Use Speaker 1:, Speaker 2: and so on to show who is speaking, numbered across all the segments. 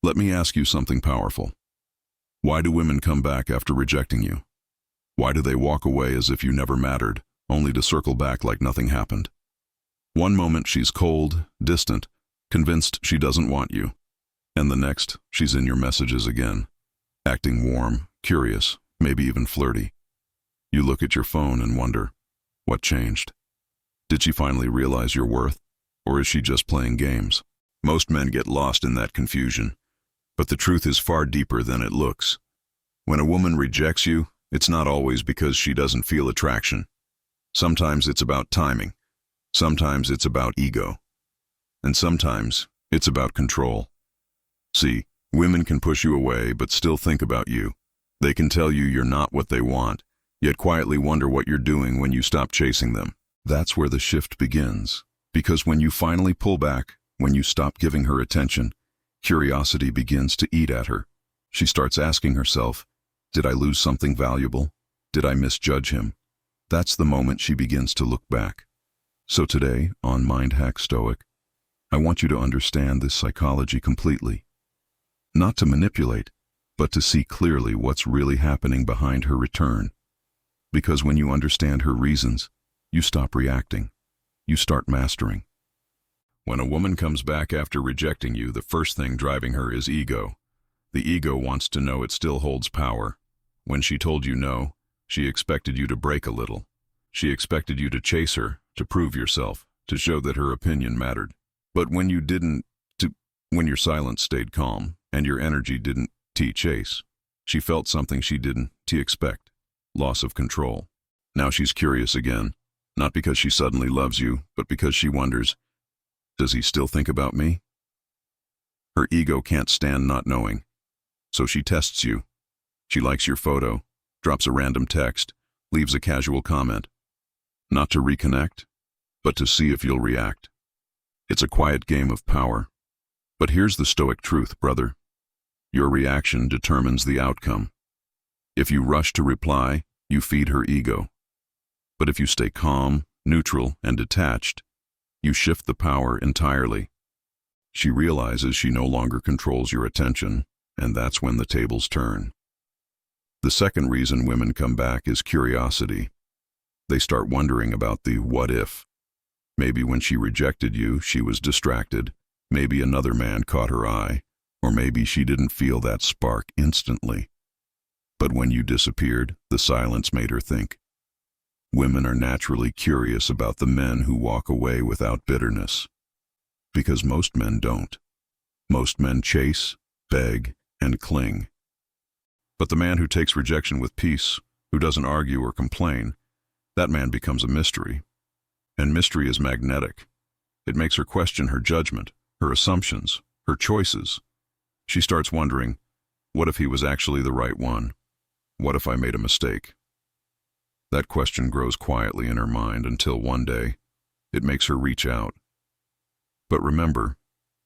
Speaker 1: Let me ask you something powerful. Why do women come back after rejecting you? Why do they walk away as if you never mattered, only to circle back like nothing happened? One moment she's cold, distant, convinced she doesn't want you, and the next she's in your messages again, acting warm, curious, maybe even flirty. You look at your phone and wonder, what changed? Did she finally realize your worth, or is she just playing games? Most men get lost in that confusion, but the truth is far deeper than it looks. When a woman rejects you, it's not always because she doesn't feel attraction. Sometimes it's about timing. Sometimes it's about ego. And sometimes it's about control. See, women can push you away but still think about you. They can tell you you're not what they want, yet quietly wonder what you're doing when you stop chasing them. That's where the shift begins. Because when you finally pull back, when you stop giving her attention, curiosity begins to eat at her. She starts asking herself, did I lose something valuable? Did I misjudge him? That's the moment she begins to look back. So today, on Mind Hack Stoic, I want you to understand this psychology completely. Not to manipulate, but to see clearly what's really happening behind her return. Because when you understand her reasons, you stop reacting. You start mastering. When a woman comes back after rejecting you, the first thing driving her is ego. The ego wants to know it still holds power. When she told you no, she expected you to break a little. She expected you to chase her, to prove yourself, to show that her opinion mattered. But when you didn't, when your silence stayed calm, and your energy didn't chase, she felt something she didn't expect. Loss of control. Now she's curious again, not because she suddenly loves you, but because she wonders, does he still think about me? Her ego can't stand not knowing, so she tests you. She likes your photo, drops a random text, leaves a casual comment. Not to reconnect, but to see if you'll react. It's a quiet game of power. But here's the stoic truth, brother. Your reaction determines the outcome. If you rush to reply, you feed her ego. But if you stay calm, neutral, and detached, you shift the power entirely. She realizes she no longer controls your attention, and that's when the tables turn. The second reason women come back is curiosity. They start wondering about the what if. Maybe when she rejected you, she was distracted. Maybe another man caught her eye. Or maybe she didn't feel that spark instantly. But when you disappeared, the silence made her think. Women are naturally curious about the men who walk away without bitterness. Because most men don't. Most men chase, beg, and cling. But the man who takes rejection with peace, who doesn't argue or complain, that man becomes a mystery. And mystery is magnetic. It makes her question her judgment, her assumptions, her choices. She starts wondering, what if he was actually the right one? What if I made a mistake? That question grows quietly in her mind until one day, it makes her reach out. But remember,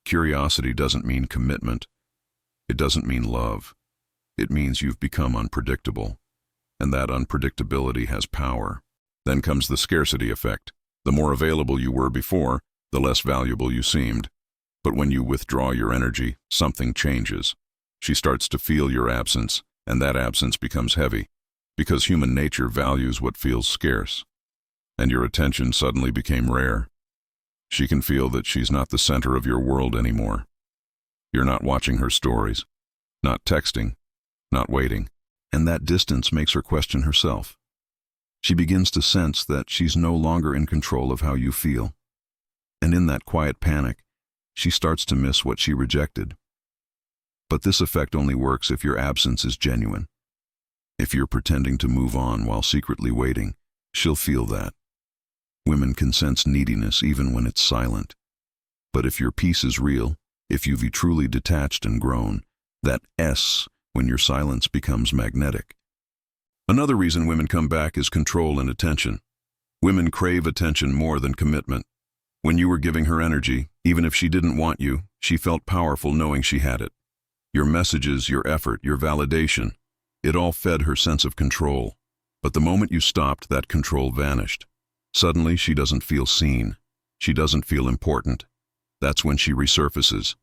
Speaker 1: curiosity doesn't mean commitment. It doesn't mean love. It means you've become unpredictable. And that unpredictability has power. Then comes the scarcity effect. The more available you were before, the less valuable you seemed. But when you withdraw your energy, something changes. She starts to feel your absence, and that absence becomes heavy, because human nature values what feels scarce. And your attention suddenly became rare. She can feel that she's not the center of your world anymore. You're not watching her stories, not texting, not waiting, and that distance makes her question herself. She begins to sense that she's no longer in control of how you feel. And in that quiet panic, she starts to miss what she rejected. But this effect only works if your absence is genuine. If you're pretending to move on while secretly waiting, she'll feel that. Women can sense neediness even when it's silent. But if your peace is real, if you've truly detached and grown, that S when your silence becomes magnetic. Another reason women come back is control and attention. Women crave attention more than commitment. When you were giving her energy, even if she didn't want you, she felt powerful knowing she had it. Your messages, your effort, your validation, it all fed her sense of control. But the moment you stopped, that control vanished. Suddenly, she doesn't feel seen. She doesn't feel important. That's when she resurfaces.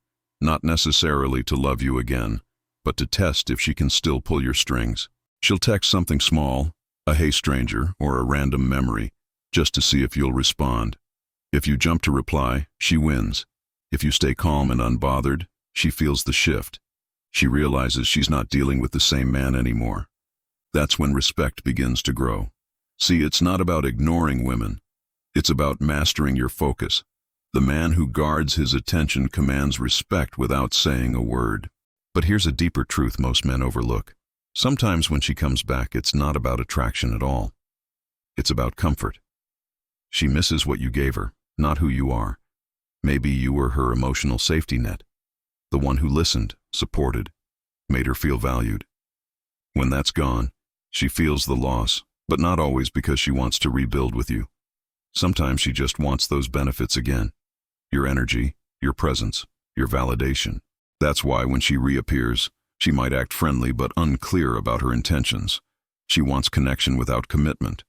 Speaker 1: not necessarily to love you again, but to test if she can still pull your strings. She'll text something small, a "hey stranger" or a random memory, just to see if you'll respond. If you jump to reply, she wins. If you stay calm and unbothered, she feels the shift. She realizes she's not dealing with the same man anymore. That's when respect begins to grow. See, it's not about ignoring women. It's about mastering your focus. The man who guards his attention commands respect without saying a word. But here's a deeper truth most men overlook. Sometimes when she comes back, it's not about attraction at all. It's about comfort. She misses what you gave her, not who you are. Maybe you were her emotional safety net, the one who listened, supported, made her feel valued. When that's gone, she feels the loss, but not always because she wants to rebuild with you. Sometimes she just wants those benefits again. Your energy, your presence, your validation. That's why when she reappears, she might act friendly but unclear about her intentions. She wants connection without commitment.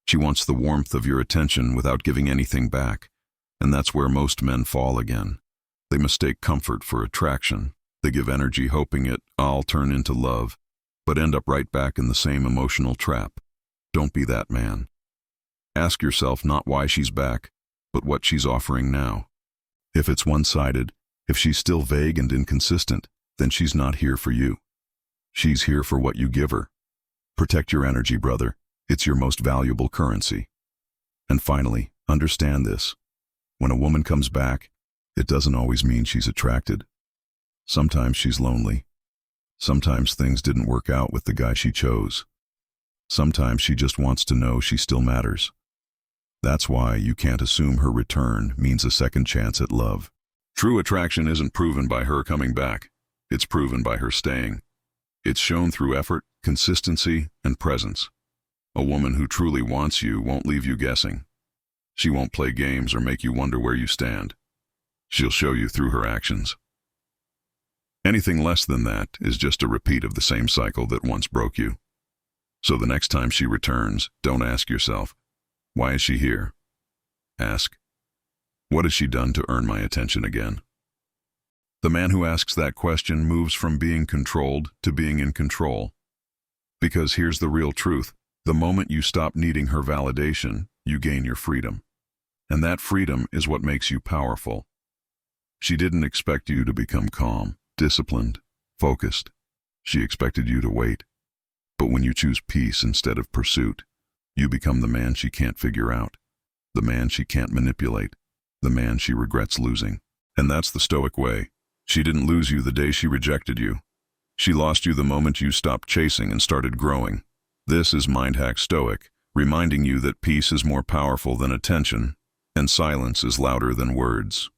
Speaker 1: She wants the warmth of your attention without giving anything back. And that's where most men fall again. They mistake comfort for attraction. They give energy hoping it'll turn into love, but end up right back in the same emotional trap. Don't be that man. Ask yourself not why she's back, but what she's offering now. If it's one-sided, if she's still vague and inconsistent, then she's not here for you. She's here for what you give her. Protect your energy, brother. It's your most valuable currency. And finally, understand this. When a woman comes back, it doesn't always mean she's attracted. Sometimes she's lonely. Sometimes things didn't work out with the guy she chose. Sometimes she just wants to know she still matters. That's why you can't assume her return means a second chance at love. True attraction isn't proven by her coming back. It's proven by her staying. It's shown through effort, consistency, and presence. A woman who truly wants you won't leave you guessing. She won't play games or make you wonder where you stand. She'll show you through her actions. Anything less than that is just a repeat of the same cycle that once broke you. So the next time she returns, don't ask yourself, why is she here? Ask, what has she done to earn my attention again? The man who asks that question moves from being controlled to being in control. Because here's the real truth. The moment you stop needing her validation, you gain your freedom. And that freedom is what makes you powerful. She didn't expect you to become calm, disciplined, focused. She expected you to wait. But when you choose peace instead of pursuit, you become the man she can't figure out, the man she can't manipulate, the man she regrets losing. And that's the Stoic way. She didn't lose you the day she rejected you. She lost you the moment you stopped chasing and started growing. This is Mind Hack Stoic, reminding you that peace is more powerful than attention, and silence is louder than words.